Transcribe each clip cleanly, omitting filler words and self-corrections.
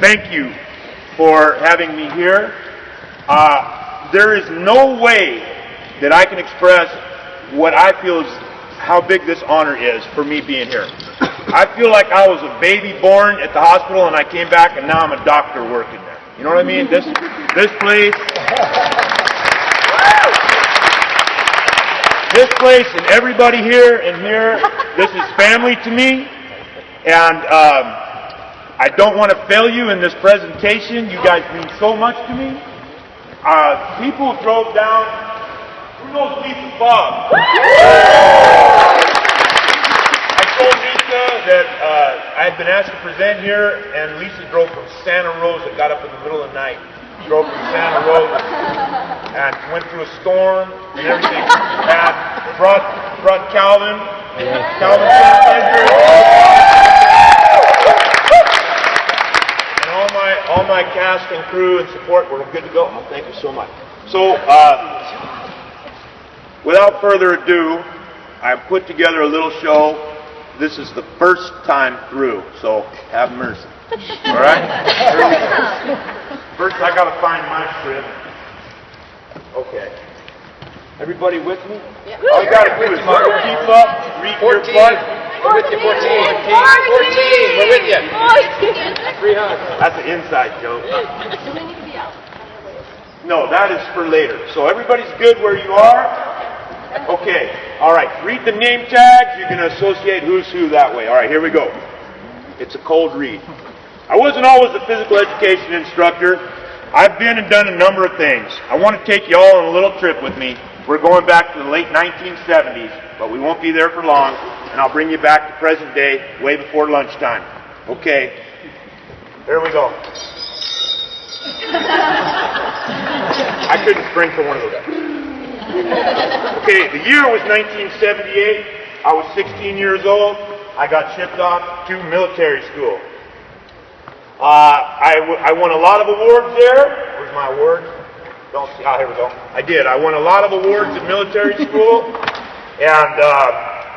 thank you for having me here. There is no way that I can express what I feel is how big this honor is for me being here. I feel like I was a baby born at the hospital and I came back and now I'm a doctor working there. You know what I mean? This place and everybody here and here, this is family to me. And I don't want to fail you in this presentation. You guys mean so much to me. People drove down. Who knows Lisa Bob? I told Lisa that I had been asked to present here, and Lisa drove from Santa Rosa, got up in the middle of the night, drove from Santa Rosa, and went through a storm and everything. And brought Calvin. Calvin and all my cast and crew and support. We're good to go. Oh, thank you so much. So, without further ado, I put together a little show. This is the first time through, so have mercy. All right? First, I got to find my script. Okay. Everybody with me? Yeah. All you got to do is keep up, read your butt. We're with you, 14. 14. We're with you. 300. That's an inside joke. Do we need to be out? No, that is for later. So everybody's good where you are? Okay. All right. Read the name tags. You can associate who's who that way. All right, here we go. It's a cold read. I wasn't always a physical education instructor. I've been and done a number of things. I want to take you all on a little trip with me. We're going back to the late 1970s, but we won't be there for long, and I'll bring you back to present day way before lunchtime. Okay. Here we go. I couldn't sprinkle one of those. Okay, the year was 1978. I was 16 years old. I got shipped off to military school. I won a lot of awards there. Where's my award? Don't see. Ah, here we go. I did. I won a lot of awards at military school, and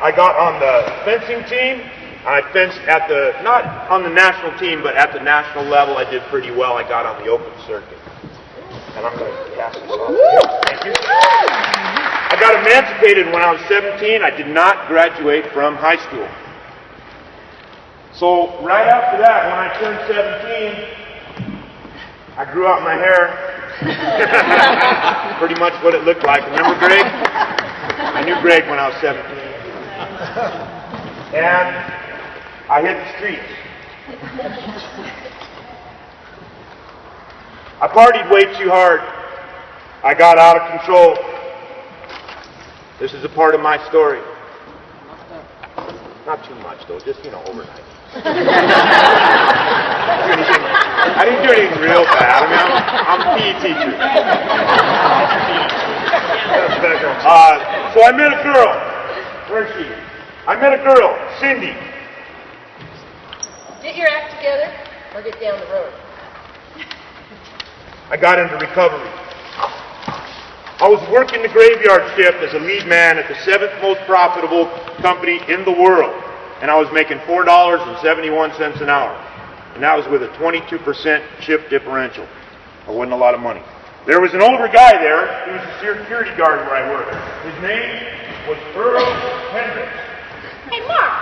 I got on the fencing team. I fenced at the, not on the national team, but at the national level. I did pretty well. I got on the open circuit. And I'm going to pass this off. Thank you. I got emancipated when I was 17. I did not graduate from high school. So right after that, when I turned 17, I grew out my hair. Pretty much what it looked like. Remember Greg? I knew Greg when I was 17. And I hit the streets. I partied way too hard. I got out of control. This is a part of my story. Not too much though, just, overnight. I didn't do anything real bad. I mean, I'm a PE teacher. So I met a girl. Where is she? I met a girl, Cindy. Get your act together or get down the road. I got into recovery. I was working the graveyard shift as a lead man at the 7th most profitable company in the world. And I was making $4.71 an hour. And that was with a 22% shift differential. It wasn't a lot of money. There was an older guy there. He was a security guard where I worked. His name was Earl Hendricks. Hey, Mark,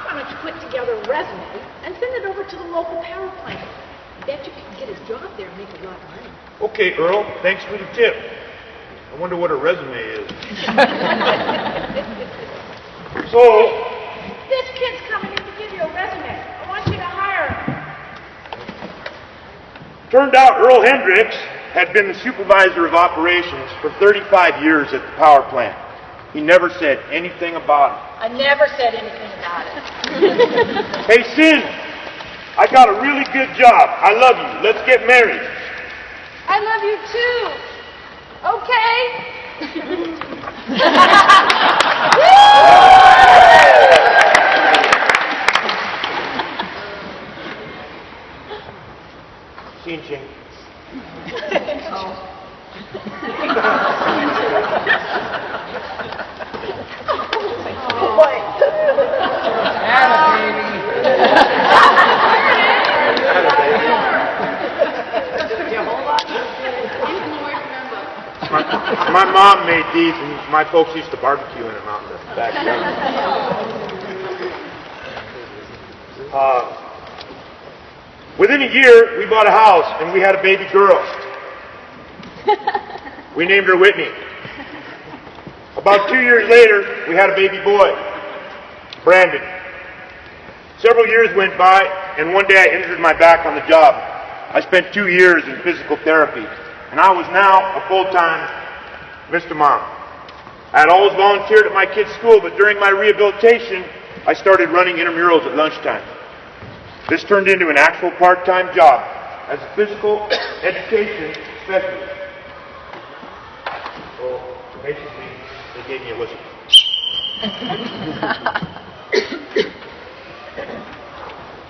why don't you put together a resume and send it over to the local power plant? I bet you can get a job there and make a lot of money. Okay, Earl. Thanks for the tip. I wonder what a resume is. So, this kid's coming in to give you a resume. I want you to hire him. turned out Earl Hendricks had been the supervisor of operations for 35 years at the power plant. He never said anything about it. I never said anything about it. Hey, Sin, I got a really good job. I love you. Let's get married. I love you too. Okay. Chin chin. My mom made these, and my folks used to barbecue in them out in the backyard. Within a year, we bought a house, and we had a baby girl. We named her Whitney. About 2 years later, we had a baby boy, Brandon. Several years went by, and one day I injured my back on the job. I spent 2 years in physical therapy, and I was now a full-time Mr. Mom. I had always volunteered at my kids' school, but during my rehabilitation, I started running intramurals at lunchtime. This turned into an actual part-time job as a physical education specialist. So basically, they gave me a whistle.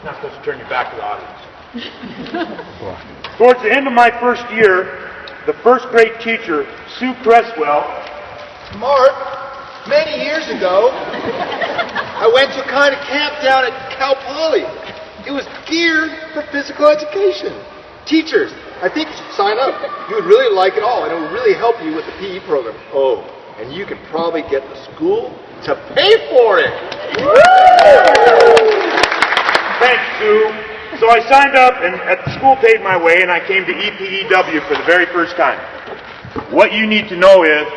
Not supposed to turn your back to the audience. Towards the end of my first year, the first grade teacher, Sue Cresswell. Mark, many years ago, I went to a kind of camp down at Cal Poly. It was geared for physical education. Teachers, I think you should sign up. You would really like it all, and it would really help you with the PE program. Oh, and you can probably get the school to pay for it. Thanks, Sue. So I signed up, and the school paid my way, and I came to EPEW for the very first time. What you need to know is,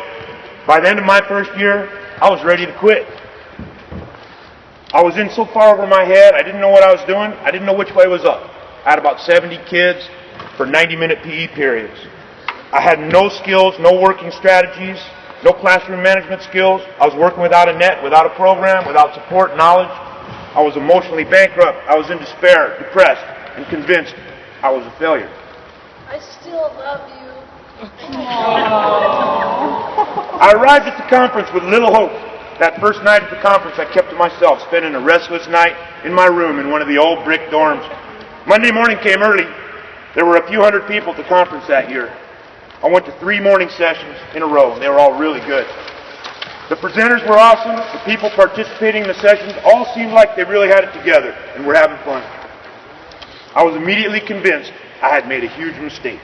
by the end of my first year, I was ready to quit. I was in so far over my head, I didn't know what I was doing. I didn't know which way was up. I had about 70 kids for 90-minute PE periods. I had no skills, no working strategies, no classroom management skills. I was working without a net, without a program, without support, knowledge. I was emotionally bankrupt. I was in despair, depressed, and convinced I was a failure. I still love you. I arrived at the conference with little hope. That first night at the conference, I kept to myself, spending a restless night in my room in one of the old brick dorms. Monday morning came early. There were a few hundred people at the conference that year. I went to 3 morning sessions in a row, and they were all really good. The presenters were awesome. The people participating in the sessions all seemed like they really had it together and were having fun. I was immediately convinced I had made a huge mistake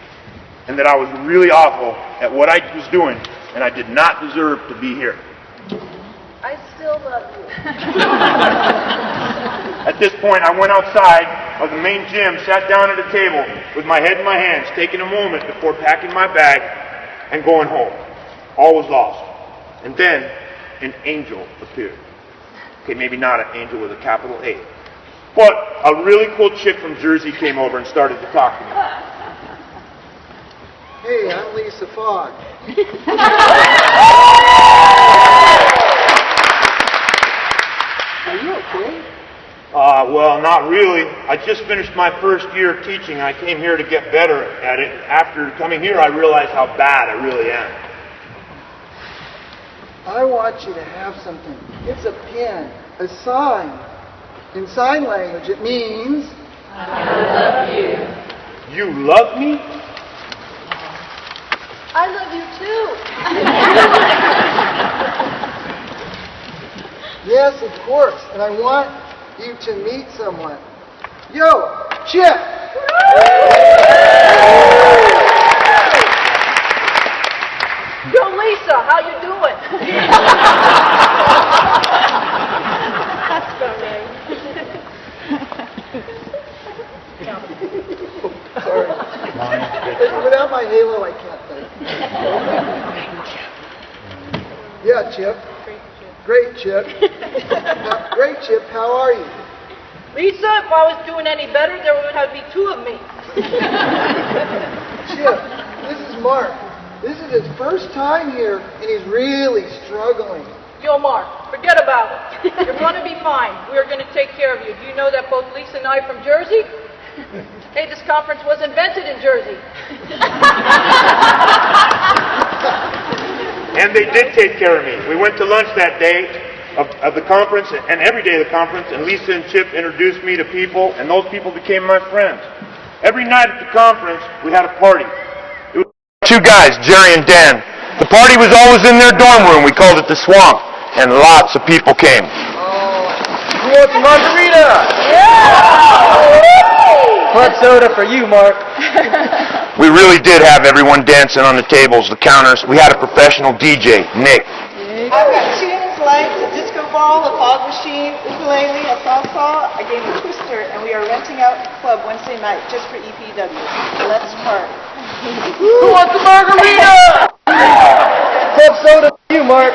and that I was really awful at what I was doing, and I did not deserve to be here. I still love you. At this point, I went outside of the main gym, sat down at a table with my head in my hands, taking a moment before packing my bag and going home. All was lost. And then an angel appeared. Okay, maybe not an angel with a capital A. But a really cool chick from Jersey came over and started to talk to me. Hey, I'm Lisa Fogg. Are you okay? Well, not really. I just finished my first year of teaching. I came here to get better at it. After coming here, I realized how bad I really am. I want you to have something. It's a pen, a sign. In sign language, it means... I love you. You love me? I love you too. Yes, of course. And I want you to meet someone. Yo, Chip! Yo, Lisa, how you doing? That's about right. Sorry. Without my halo, I can't think. Yeah, Chip. Great, Chip. Great, Chip. How are you? Lisa, if I was doing any better, there would have to be 2 of me. Chip, this is Mark. This is his first time here, and he's really struggling. Yo, Mark, forget about it. You're going to be fine. We're going to take care of you. Do you know that both Lisa and I are from Jersey? Hey, this conference was invented in Jersey. And they did take care of me. We went to lunch that day of the conference, and every day of the conference, and Lisa and Chip introduced me to people, and those people became my friends. Every night at the conference, we had a party. It was 2 guys, Jerry and Dan. The party was always in their dorm room. We called it the Swamp, and lots of people came. Who wants a margarita? Yeah! Club soda for you, Mark. We really did have everyone dancing on the tables, the counters. We had a professional DJ, Nick. I've got tunes like the disco ball, a fog machine, ukulele, a salsa, a game of twister, and we are renting out the club Wednesday night just for EPEW. Let's party. Who wants a margarita? Club soda for you, Mark.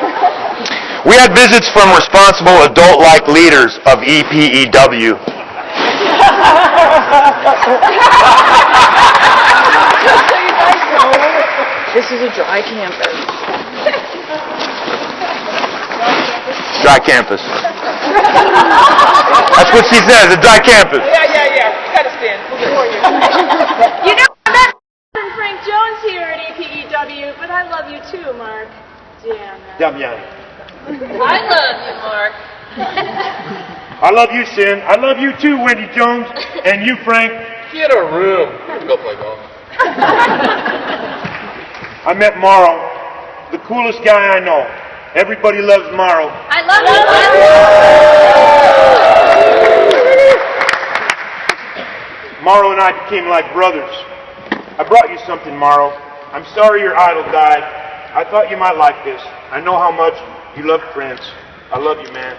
We had visits from responsible adult-like leaders of EPEW. This is a dry campus. Dry campus. That's what she says, a dry campus. Yeah. Cut us in. You know, I met Frank Jones here at EPEW, but I love you too, Mark. Damn it. Damiani. I love you, Mark. I love you, Sin. I love you too, Wendy Jones. And you, Frank. Get a room. Go play golf. I met Morrow, the coolest guy I know. Everybody loves Morrow. I love you. Morrow and I became like brothers. I brought you something, Morrow. I'm sorry your idol died. I thought you might like this. I know how much you love Prince. I love you, man.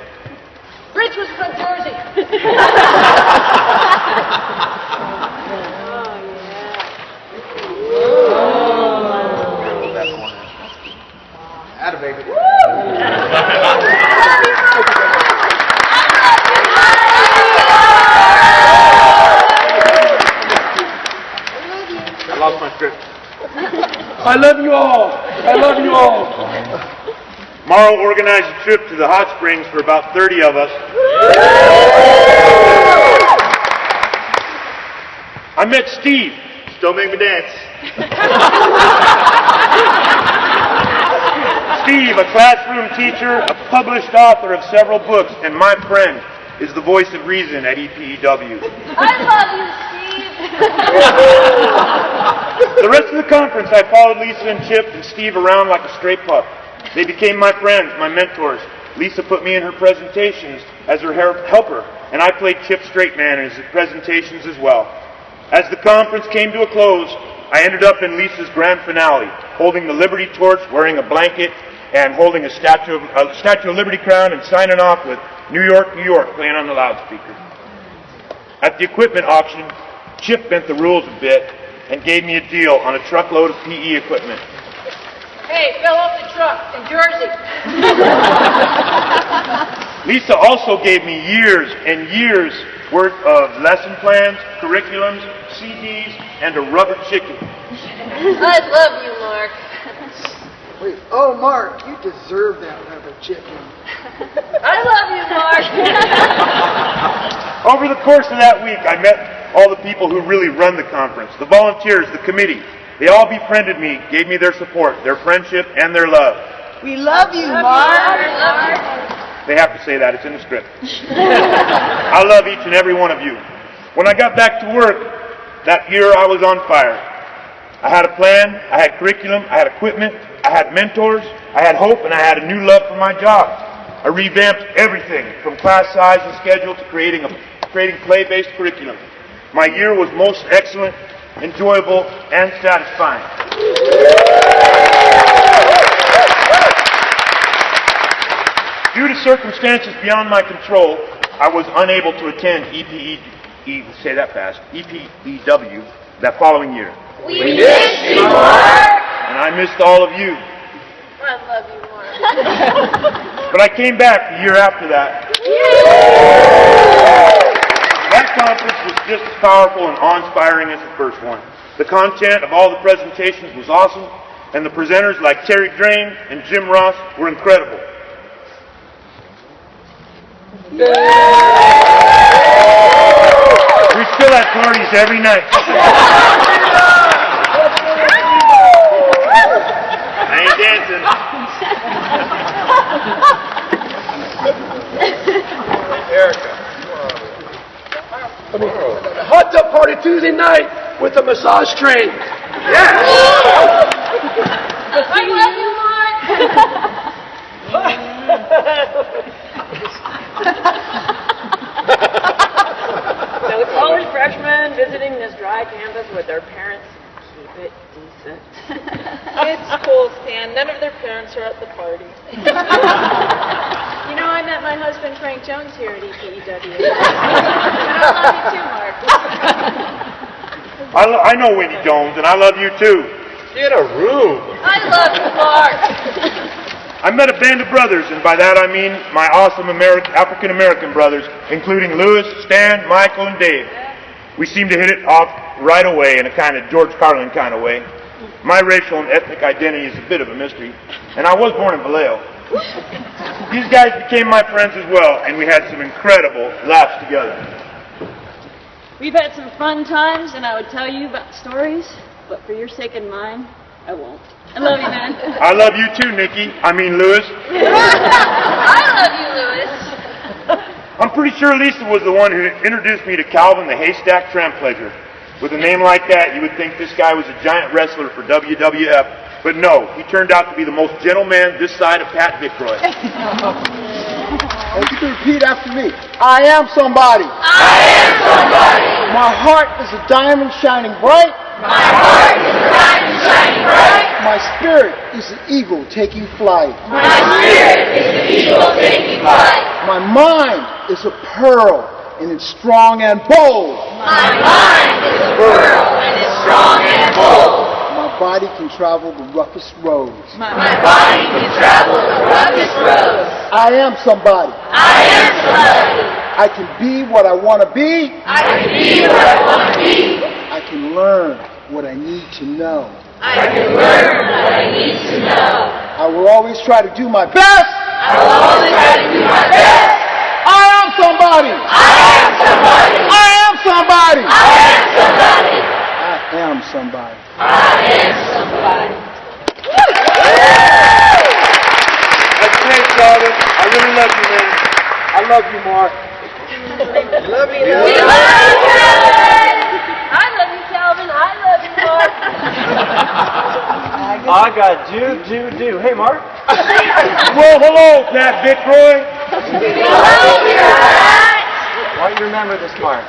Rich was from Jersey. Atta baby. I lost my script. I love you all. I love you all. Morrow organized a trip to the hot springs for about 30 of us. I met Steve. Still make me dance. Steve, a classroom teacher, a published author of several books, and my friend, is the voice of reason at EPEW. I love you, Steve. The rest of the conference, I followed Lisa and Chip and Steve around like a stray pup. They became my friends, my mentors. Lisa put me in her presentations as her helper, and I played Chip Straightman in his presentations as well. As the conference came to a close, I ended up in Lisa's grand finale, holding the Liberty Torch, wearing a blanket, and holding a Statue of Liberty crown and signing off with New York, New York, playing on the loudspeaker. At the equipment auction, Chip bent the rules a bit and gave me a deal on a truckload of PE equipment. Hey, fell off the truck in Jersey. Lisa also gave me years and years worth of lesson plans, curriculums, CDs, and a rubber chicken. I love you, Mark. Wait, oh, Mark, you deserve that rubber chicken. I love you, Mark. Over the course of that week, I met all the people who really run the conference, the volunteers, the committee. They all befriended me, gave me their support, their friendship, and their love. We love you, Mark. I love you. They have to say that, it's in the script. I love each and every one of you. When I got back to work, that year I was on fire. I had a plan, I had curriculum, I had equipment, I had mentors, I had hope, and I had a new love for my job. I revamped everything from class size and schedule to creating play-based curriculum. My year was most excellent, enjoyable, and satisfying. Due to circumstances beyond my control, I was unable to attend EPEW that following year. We miss you, Mark. And I missed all of you. I love you, Mark. But I came back the year after that. That conference was just as powerful and awe-inspiring as the first one. The content of all the presentations was awesome, and the presenters like Terry Drain and Jim Ross were incredible. We still had parties every night. I ain't dancing. Erica. Hot tub party Tuesday night with a massage train. Yeah. I love you, Mark. So college freshmen visiting with their parents. Keep it decent. It's cool, Stan. None of their parents are at the party. You know, I met my husband Frank Jones here at EPEW. I love you too, Mark. I know Winnie Jones, and I love you too. In a room. I love you, Mark. I met a band of brothers, and by that I mean my awesome African-American brothers, including Louis, Stan, Michael, and Dave. We seemed to hit it off right away in a kind of George Carlin kind of way. My racial and ethnic identity is a bit of a mystery, and I was born in Vallejo. These guys became my friends as well, and we had some incredible laughs together. We've had some fun times, and I would tell you about stories, but for your sake and mine, I won't. I love you, man. I love you too, Nikki. I mean, Louis. I love you, Louis. I'm pretty sure Lisa was the one who introduced me to Calvin the Haystack Trampleasure. With a name like that, you would think this guy was a giant wrestler for WWF, but no, he turned out to be the most gentle man this side of Pat Vickroy. You can repeat after me. I am somebody. I am somebody. My heart is a diamond shining bright. My heart is a diamond shining bright. My spirit is an eagle taking flight. My spirit is an eagle taking flight. My mind is a pearl, and it's strong and bold. My mind is a pearl and it's strong and bold. My body can travel the roughest roads. My body can travel the roughest roads. I am somebody. I am somebody. I can be what I want to be. I can be what I want to be. I can learn what I need to know. I can learn what I need to know. I will always try to do my best. I will always try to do my best. I am somebody. I am somebody. I am somebody. I am somebody. I am somebody. I am somebody. That's great, Calvin. I really love you, man. I love you, Mark. Love you. We love you, Calvin. I love you, Calvin. I love you, Mark. I got do. Hey, Mark. Well, hello, Pat Vickroy. We love you, Pat. Why do you remember this, Mark?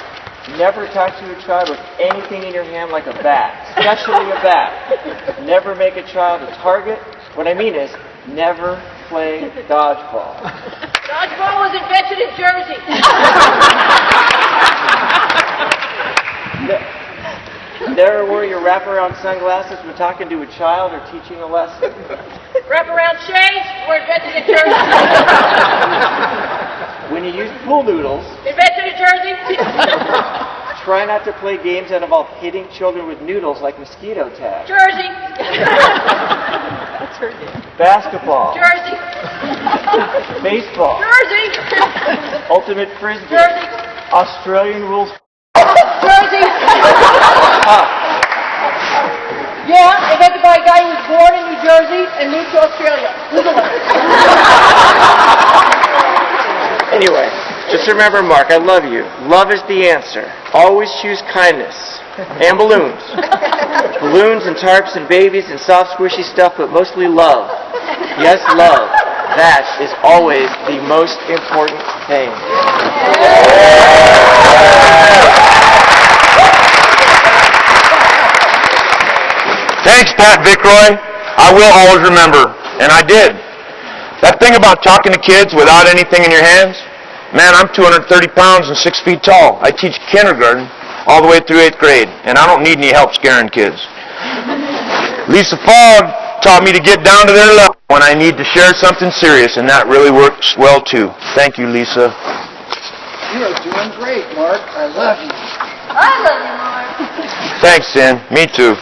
Never touch your child with anything in your hand like a bat, especially a bat. Never make a child a target. What I mean is, never play dodgeball. Dodgeball was invented in Jersey. Never wear your wraparound sunglasses when talking to a child or teaching a lesson. Wraparound shades were invented in Jersey. When you use pool noodles, Invented in Jersey. try not to play games that involve hitting children with noodles like mosquito tag. Jersey. Basketball, Jersey. baseball, Jersey. ultimate frisbee, Jersey. Australian rules. Jersey. Yeah, invented by a guy who was born in New Jersey and moved to Australia. Google it. Anyway, just remember, Mark, I love you. Love is the answer. Always choose kindness. And balloons. Balloons and tarps and babies and soft squishy stuff, but mostly love. Yes, love. That is always the most important thing. Thanks, Pat Vickroy. I will always remember, and I did. That thing about talking to kids without anything in your hands, man, I'm 230 pounds and 6 feet tall. I teach kindergarten all the way through 8th grade, and I don't need any help scaring kids. Lisa Fogg taught me to get down to their level when I need to share something serious, and that really works well too. Thank you, Lisa. You are doing great, Mark. I love you. I love you, Mark. Thanks, Sin. Me too.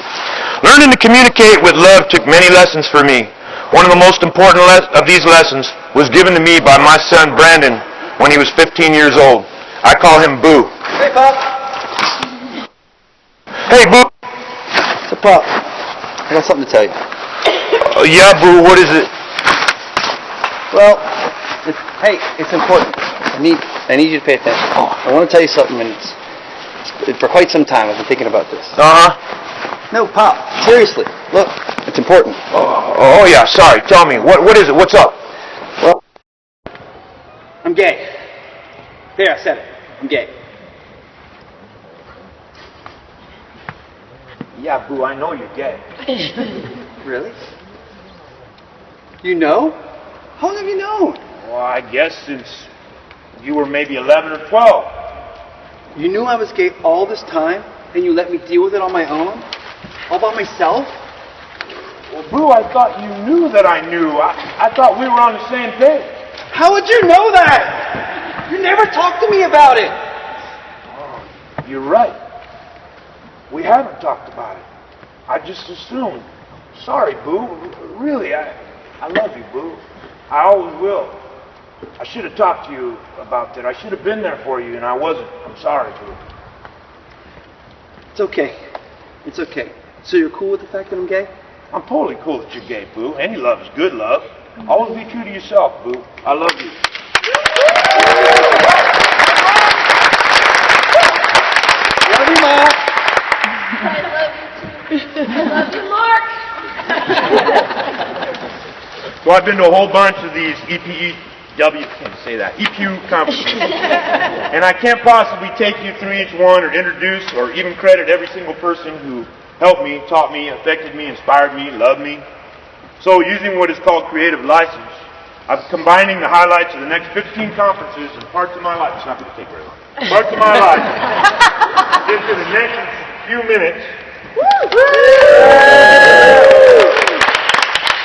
Learning to communicate with love took many lessons for me. One of the most important of these lessons was given to me by my son, Brandon, when he was 15 years old. I call him Boo. Hey, Pop. Hey, Boo. So, Pop, I got something to tell you. Yeah, Boo, what is it? Well, it's important. I need you to pay attention. I want to tell you something, and it's for quite some time I've been thinking about this. Uh-huh. No, Pop, seriously. Look, it's important. Oh, yeah, sorry. Tell me. What is it? What's up? Well, I'm gay. There, I said it. I'm gay. Yeah, Boo, I know you're gay. Really? You know? How long have you known? Well, I guess since you were maybe 11 or 12. You knew I was gay all this time, and you let me deal with it on my own? All by myself? Well, Boo, I thought you knew that I knew. I thought we were on the same page. How would you know that? You never talked to me about it. Oh, you're right. We haven't talked about it. I just assumed. Sorry, Boo. Really, I love you, Boo. I always will. I should have talked to you about that. I should have been there for you, and I wasn't. I'm sorry, Boo. It's okay. It's okay. So you're cool with the fact that I'm gay? I'm totally cool that you're gay, Boo. Any love is good love. Always be true to yourself, Boo. I love you. Love you, Ma. I love you too. I love you, Mark. So I've been to a whole bunch of these EPEW conferences. And I can't possibly take you through each one or introduce or even credit every single person who helped me, taught me, affected me, inspired me, loved me. So using what is called creative license, I'm combining the highlights of the next 15 conferences and parts of my life. It's not going to take very long. Parts of my life into the next few minutes.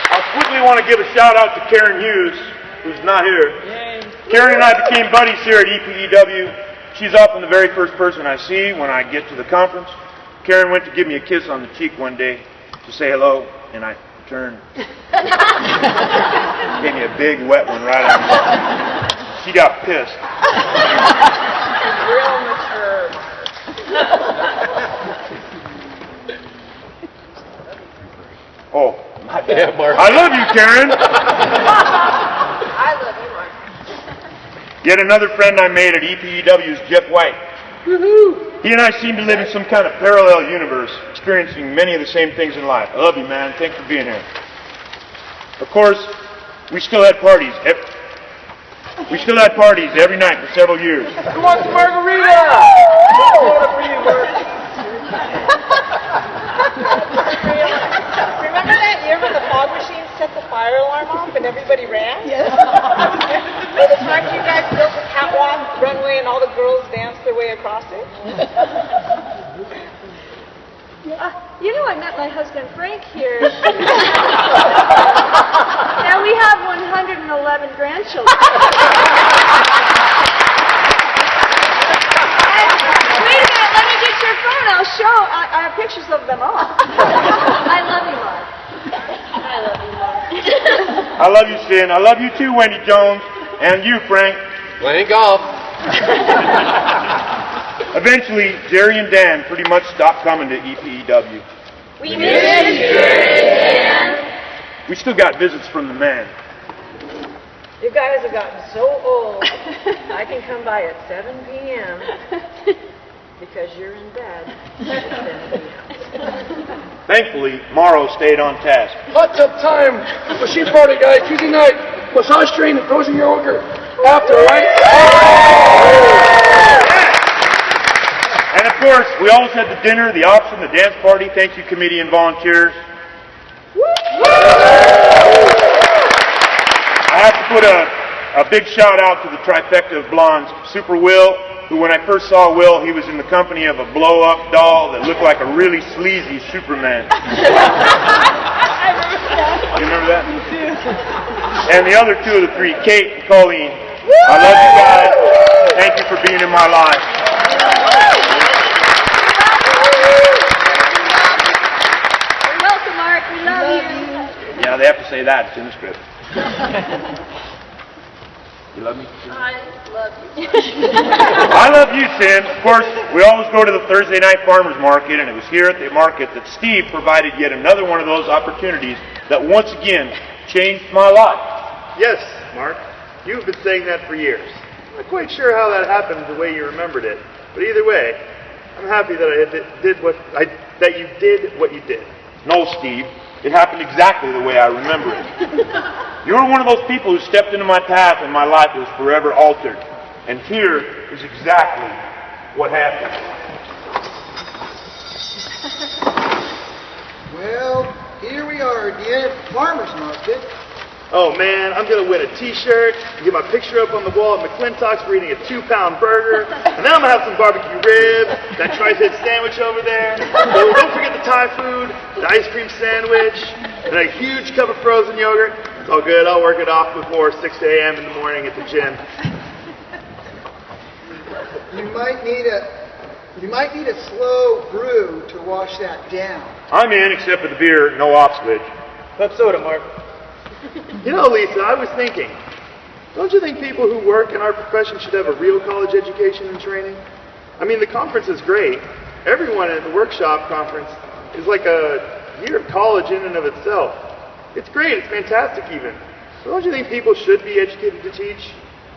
I quickly want to give a shout out to Karen Hughes, who's not here. Karen and I became buddies here at EPEW. She's often the very first person I see when I get to the conference. Karen went to give me a kiss on the cheek one day to say hello, and I turned. Gave me a big wet one right on the top. She got pissed. Real mature. Oh, my bad. Yeah, Mark. I love you, Karen. I love you, Mark. Yet another friend I made at EPEW is Jeff White. Woohoo! He and I seem to live in some kind of parallel universe, experiencing many of the same things in life. I love you, man. Thanks for being here. Of course, we still had parties. Every night for several years. Who wants a margarita? Remember that year when the fog machine set the fire alarm off and everybody ran? Yes. Or the time you guys built the catwalk runway and all the girls danced their way across it? You know, I met my husband Frank here. And we have 111 grandchildren. Wait a minute, let me get your phone. I'll show. I have pictures of them all. I love you, Mark. I love you, Mark. I love you, Sin. I love you too, Wendy Jones. And you, Frank. Playing golf. Eventually, Jerry and Dan pretty much stopped coming to EPEW. We miss you, Dan. We still got visits from the man. You guys have gotten so old, I can come by at 7 p.m. because you're in bed at 7 p.m. Thankfully, Morrow stayed on task. Hot tub time. Machine party, guys. Tuesday night. Massage train and frozen yogurt. After, right? And of course, we always had the dinner, the auction, the dance party. Thank you, committee and volunteers. I have to put a big shout out to the trifecta of blondes. Super Will, who when I first saw Will, he was in the company of a blow-up doll that looked like a really sleazy Superman. You remember that? And the other two of the three, Kate and Colleen. I love you guys. Thank you for being in my life. You're welcome, Mark. We love you. Yeah, they have to say that. It's in the script. You love me? I love you. I love you, Tim. Of course, we always go to the Thursday night farmers market, and it was here at the market that Steve provided yet another one of those opportunities that once again changed my life. Yes, Mark. You've been saying that for years. I'm not quite sure how that happened the way you remembered it, but either way, I'm happy that that you did what you did. No, Steve. It happened exactly the way I remember it. You were one of those people who stepped into my path and my life was forever altered. And here is exactly what happened. Well, here we are at the end of the farmer's market. Oh man, I'm gonna win a t-shirt, get my picture up on the wall at McClintock's for eating a 2-pound burger, and then I'm gonna have some barbecue ribs, that tri-tip sandwich over there. Oh, don't forget the Thai food, the ice cream sandwich, and a huge cup of frozen yogurt. It's all good, I'll work it off before 6 a.m. in the morning at the gym. You might need a slow brew to wash that down. I'm in, except for the beer, no off switch. Club soda, Mark. You know, Lisa, I was thinking, don't you think people who work in our profession should have a real college education and training? I mean, the conference is great. Everyone at the workshop conference is like a year of college in and of itself. It's great, it's fantastic even. But don't you think people should be educated to teach?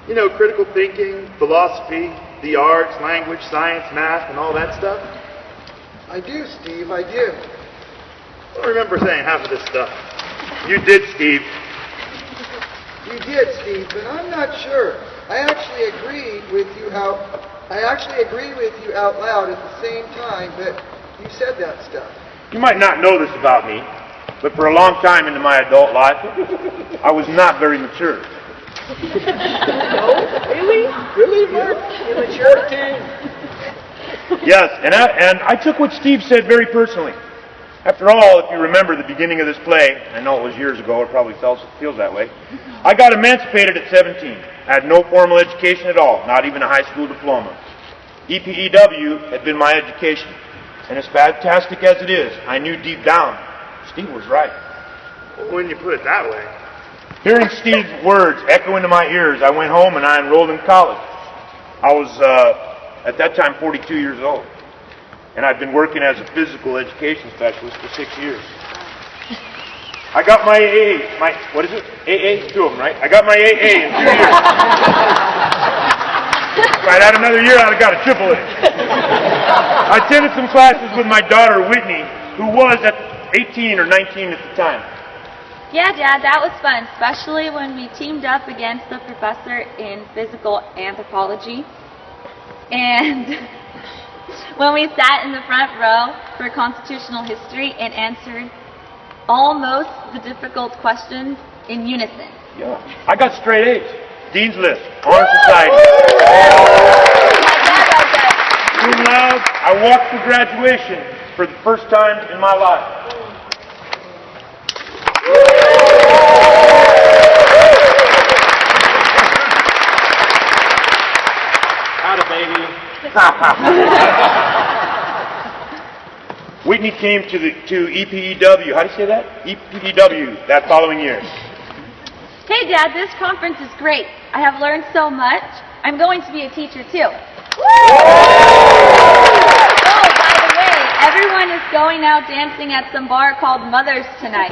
You know, critical thinking, philosophy, the arts, language, science, math, and all that stuff? I do, Steve, I do. I don't remember saying half of this stuff. You did, Steve. You did, Steve, but I'm not sure. I actually agreed with you out loud at the same time that you said that stuff. You might not know this about me, but for a long time into my adult life, I was not very mature. Really, Mark? Immature? Yes, and I took what Steve said very personally. After all, if you remember the beginning of this play, I know it was years ago, it probably feels that way, I got emancipated at 17. I had no formal education at all, not even a high school diploma. EPEW had been my education, and as fantastic as it is, I knew deep down, Steve was right. When you put it that way. Hearing Steve's words echo into my ears, I went home and I enrolled in college. I was, at that time, 42 years old. And I've been working as a physical education specialist for 6 years. I got my AA, what is it? AA? 2 of them, right? I got my AA in 2 years. If I'd had another year, I'd have got a triple A. I attended some classes with my daughter, Whitney, who was at 18 or 19 at the time. Yeah, Dad, that was fun, especially when we teamed up against the professor in physical anthropology. And when we sat in the front row for constitutional history and answered almost the difficult questions in unison. Yeah. I got straight A's. Dean's List, Honor Society. Cum laude, I walked for graduation for the first time in my life. Atta baby. Whitney came to EPEW. How do you say that? EPEW that following year. Hey, Dad, this conference is great. I have learned so much. I'm going to be a teacher, too. Oh, by the way, everyone is going out dancing at some bar called Mother's tonight.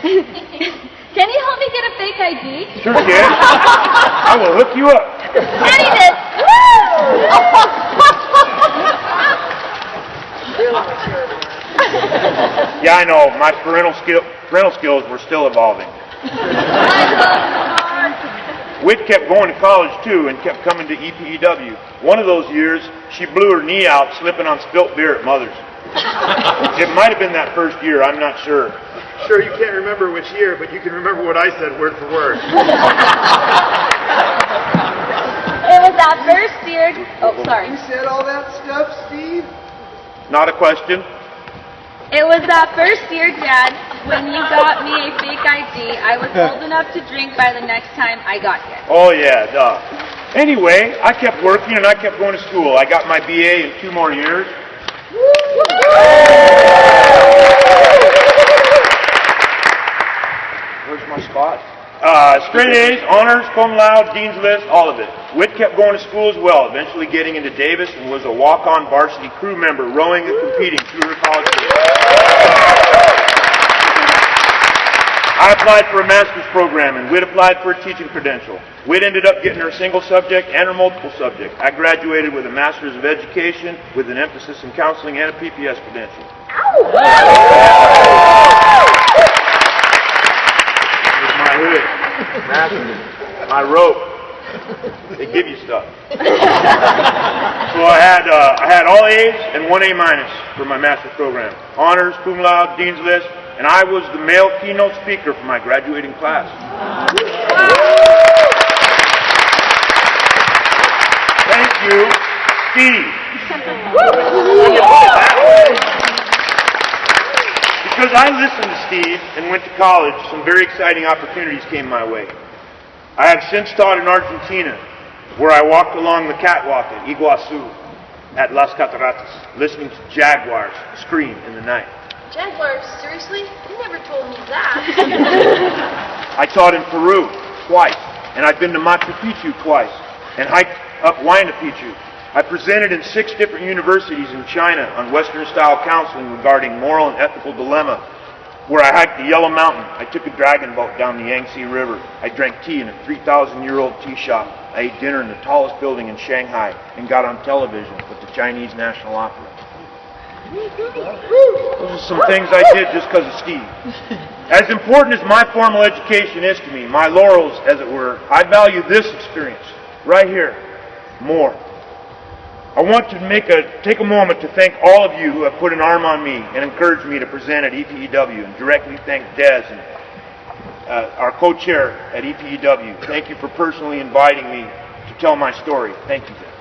Can you help me get a fake ID? Sure can. I will hook you up. Readiness! Yeah, I know. My parental skills were still evolving. Whit kept going to college too and kept coming to EPEW. One of those years, she blew her knee out slipping on spilt beer at Mother's. It might have been that first year, I'm not sure. Sure, you can't remember which year, but you can remember what I said word for word. It was that first year. Oh, sorry. You said all that stuff, Steve? Not a question. It was that first year, Dad, when you got me a fake ID. I was old enough to drink by the next time I got here. Oh yeah, duh. Anyway, I kept working and I kept going to school. I got my BA in 2 more years. Where's my spot? Straight A's, honors, cum laude, Dean's List, all of it. Whit kept going to school as well, eventually getting into Davis and was a walk-on varsity crew member, rowing and competing through her college days. I applied for a master's program and Whit applied for a teaching credential. Whit ended up getting her single subject and her multiple subject. I graduated with a master's of education with an emphasis in counseling and a PPS credential. Here's my hood, my rope, They give you stuff. So I had all A's and 1 A- for my master's program. Honors, cum laude, dean's list, and I was the male keynote speaker for my graduating class. Thank you, Steve. When you put it that way. Because I listened to Steve and went to college, some very exciting opportunities came my way. I have since taught in Argentina, where I walked along the catwalk at Iguazu, at Las Cataratas, listening to jaguars scream in the night. Jaguars, seriously? You never told me that. I taught in Peru twice, and I've been to Machu Picchu twice, and hiked up Huayna Picchu. I presented in 6 different universities in China on Western-style counseling regarding moral and ethical dilemma, where I hiked the Yellow Mountain. I took a dragon boat down the Yangtze River. I drank tea in a 3,000-year-old tea shop. I ate dinner in the tallest building in Shanghai and got on television with the Chinese National Opera. Those are some things I did just because of Steve. As important as my formal education is to me, my laurels, as it were, I value this experience right here more. I want to take a moment to thank all of you who have put an arm on me and encouraged me to present at EPEW, and directly thank Des and our co-chair at EPEW. Thank you for personally inviting me to tell my story. Thank you, Des.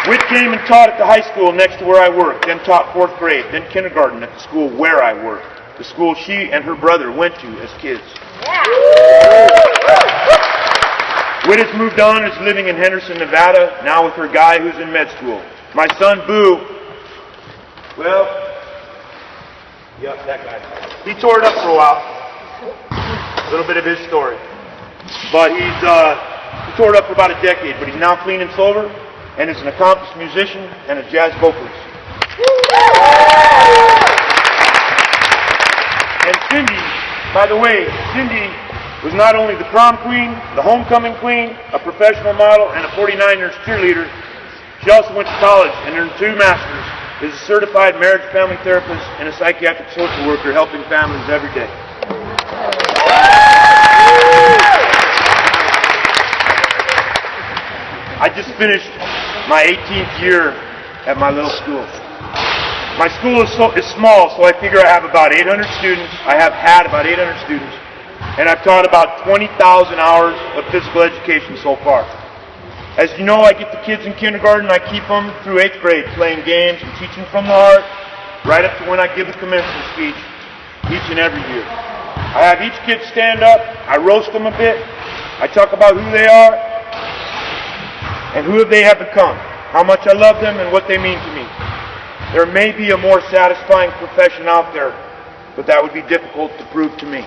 Whit came and taught at the high school next to where I worked, then taught 4th grade, then kindergarten at the school where I worked, the school she and her brother went to as kids. Whit has moved on, is living in Henderson, Nevada, now with her guy who's in med school. My son, Boo, well, yep, that guy. He tore it up for a while. A little bit of his story. But he tore it up for about a decade, but he's now clean and sober, and is an accomplished musician and a jazz vocalist. And Cindy, by the way, Cindy was not only the prom queen, the homecoming queen, a professional model, and a 49ers cheerleader. She also went to college and earned 2 masters, is a certified marriage family therapist, and a psychiatric social worker helping families every day. I just finished my 18th year at my little school. My school is small, so I figure I have about 800 students. I have had about 800 students. And I've taught about 20,000 hours of physical education so far. As you know, I get the kids in kindergarten, I keep them through 8th grade playing games and teaching from the heart, right up to when I give the commencement speech each and every year. I have each kid stand up, I roast them a bit, I talk about who they are and who they have become, how much I love them and what they mean to me. There may be a more satisfying profession out there, but that would be difficult to prove to me.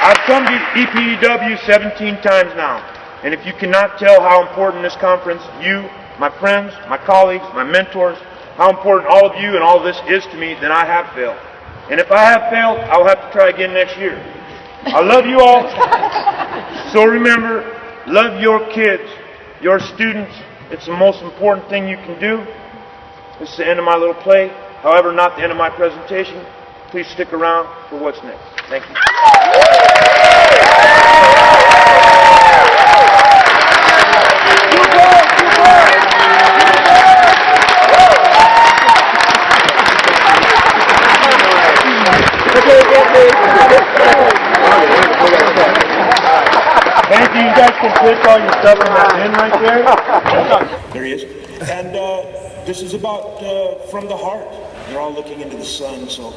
I've come to EPEW 17 times now, and if you cannot tell how important this conference, you, my friends, my colleagues, my mentors, how important all of you and all of this is to me, then I have failed. And if I have failed, I'll have to try again next year. I love you all. So remember, love your kids, your students. It's the most important thing you can do. This is the end of my little play. However, not the end of my presentation. Please stick around for what's next. Thank you. Thank you. You guys can put all your stuff in that bin right there. There he is. And this is about from the heart. You're all looking into the sun, so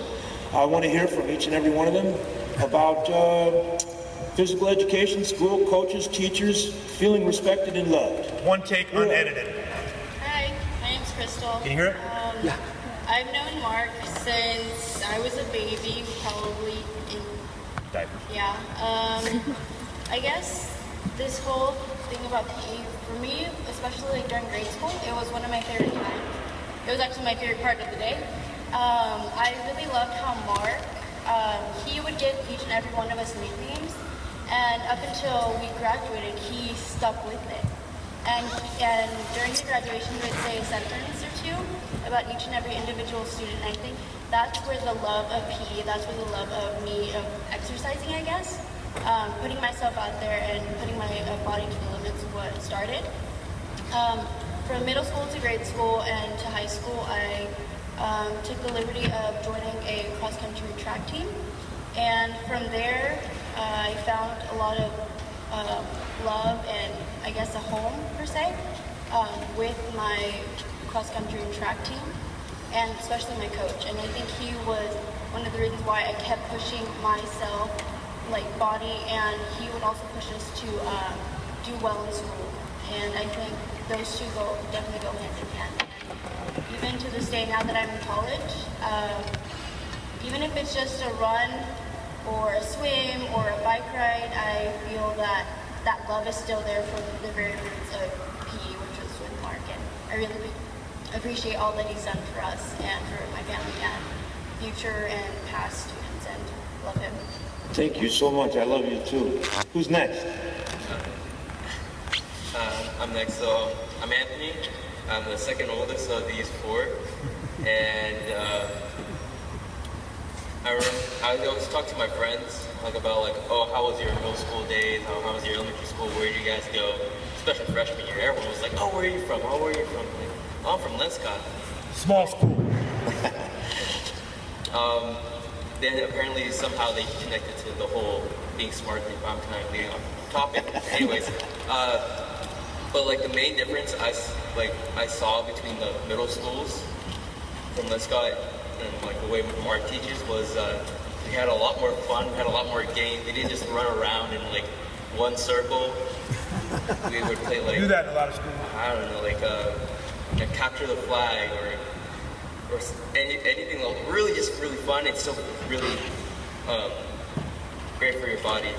I want to hear from each and every one of them about physical education, school, coaches, teachers, feeling respected and loved. One take, unedited. Hi, my name's Crystal. Can you hear it? Yeah. I've known Mark since I was a baby, probably in diapers. Yeah. I guess this whole thing about PE, for me, especially like during grade school, it was one of my favorite times. It was actually my favorite part of the day. I really loved how Mark, he would give each and every one of us nicknames, and up until we graduated, he stuck with it. And during the graduation, we would say a sentence or two about each and every individual student. And I think that's where the love of PE, that's where the love of me, of exercising, I guess, putting myself out there and putting my body to the limits is what started. From middle school to grade school and to high school, I took the liberty of joining a cross-country track team. And from there, I found a lot of love and, I guess, a home, per se, with my cross-country and track team, and especially my coach. And I think he was one of the reasons why I kept pushing myself, like body, and he would also push us to do well in school. And I think those two definitely go hand in hand. Even to this day, now that I'm in college, even if it's just a run or a swim or a bike ride, I feel that that love is still there from the very roots of PE, which was with Mark. And I really appreciate all that he's done for us and for my family and future and past students, and love him. Thank you so much. I love you too. Who's next? I'm next. So I'm Anthony. I'm the second oldest of these four, and I always talk to my friends about oh, how was your middle school days? How was your elementary school? Where did you guys go? Especially freshman year, everyone was like, oh, where are you from? Oh, where are you from? Like, oh, I'm from Lescott. Small school. Then apparently somehow they connected to the whole being smart thing, but I'm kind of leading off topic. Anyways, but the main difference I saw between the middle schools from Lescott and the way Mark teaches was we had a lot more fun, we had a lot more games. They didn't just run around in one circle. We would play do that in a lot of schools. I don't know, capture the flag or anything really fun. It's still really great for your body.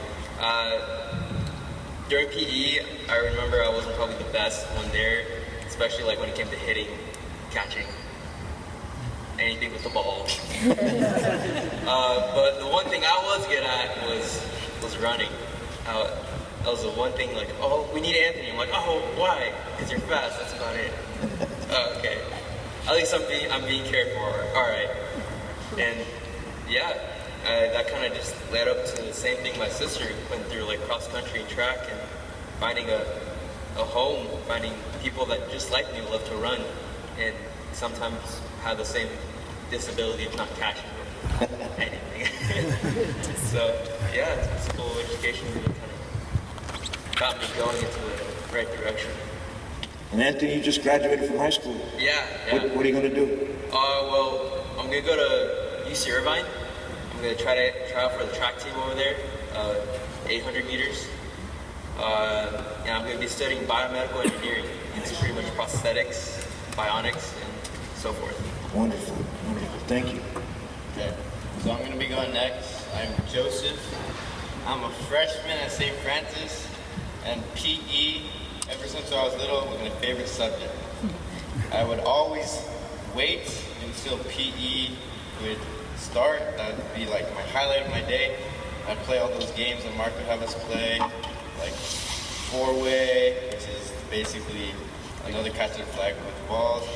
During PE, I remember I wasn't probably the best one there, especially when it came to hitting, catching, anything with the ball. But the one thing I was good at was running. That was the one thing, oh, we need Anthony. I'm like, oh, why? Because you're fast, that's about it. Okay. At least I'm being cared for. All right. And yeah, that kind of just led up to the same thing my sister went through, cross country and track, and finding a home, finding people that just like me love to run, and sometimes have the same disability of not catching anything. So yeah, school education really kind of got me going into the right direction. And Anthony, you just graduated from high school. Yeah. What are you going to do? Well, I'm going to go to UC Irvine. I'm going to try out for the track team over there, 800 meters. And I'm going to be studying biomedical engineering. It's pretty much prosthetics, bionics, and so forth. Wonderful, wonderful. Thank you. Okay, so I'm going to be going next. I'm Joseph. I'm a freshman at St. Francis, and PE, ever since I was little, was my favorite subject. I would always wait until PE would start. That would be my highlight of my day. I'd play all those games that Mark would have us play, four-way, which is basically another catch the flag with balls.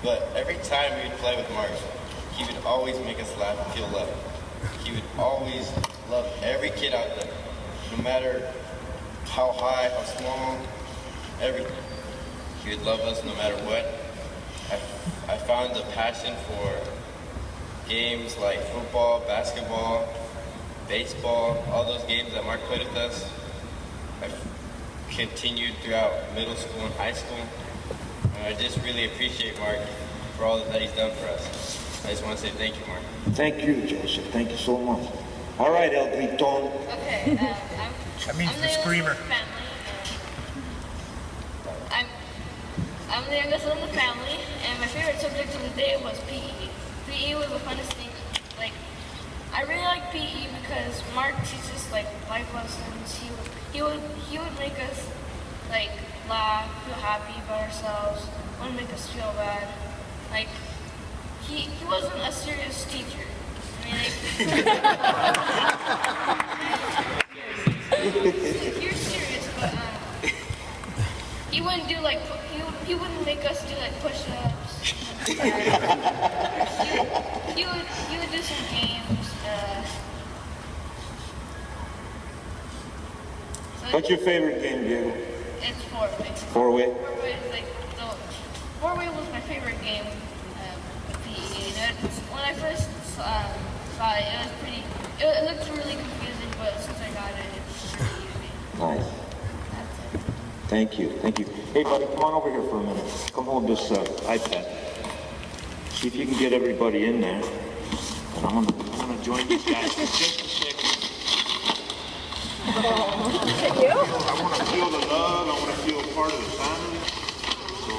But every time we would play with Mark, he would always make us laugh and feel love. He would always love every kid out there, no matter how high, how small, everything. He would love us no matter what. I found a passion for games like football, basketball, baseball, all those games that Mark played with us. I continued throughout middle school and high school. And I just really appreciate Mark for all that he's done for us. I just want to say thank you, Mark. Thank you, Joseph. Thank you so much. All right, El Griton. Okay, That means the screamer. I'm the youngest of the family, and my favorite subject of the day was PE. PE was the funnest thing. I really like PE because Mark teaches life lessons. He would make us laugh, feel happy about ourselves, wouldn't make us feel bad. He wasn't a serious teacher. You're serious, but he wouldn't do like he wouldn't make us do like push-ups. he would do some games. What's your favorite game, Diego? It's four-way. Four-way? Four-way is like four-way was my favorite game with PE. When I first saw it, it was pretty. It looked really confusing, but since I got it, it's pretty easy. Nice. Thank you, thank you. Hey, buddy, come on over here for a minute. Come hold this iPad. See if you can get everybody in there. And I'm gonna join these guys for just a second. You? I want to feel the love. I want to feel part of the family. So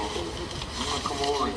I'm gonna come over and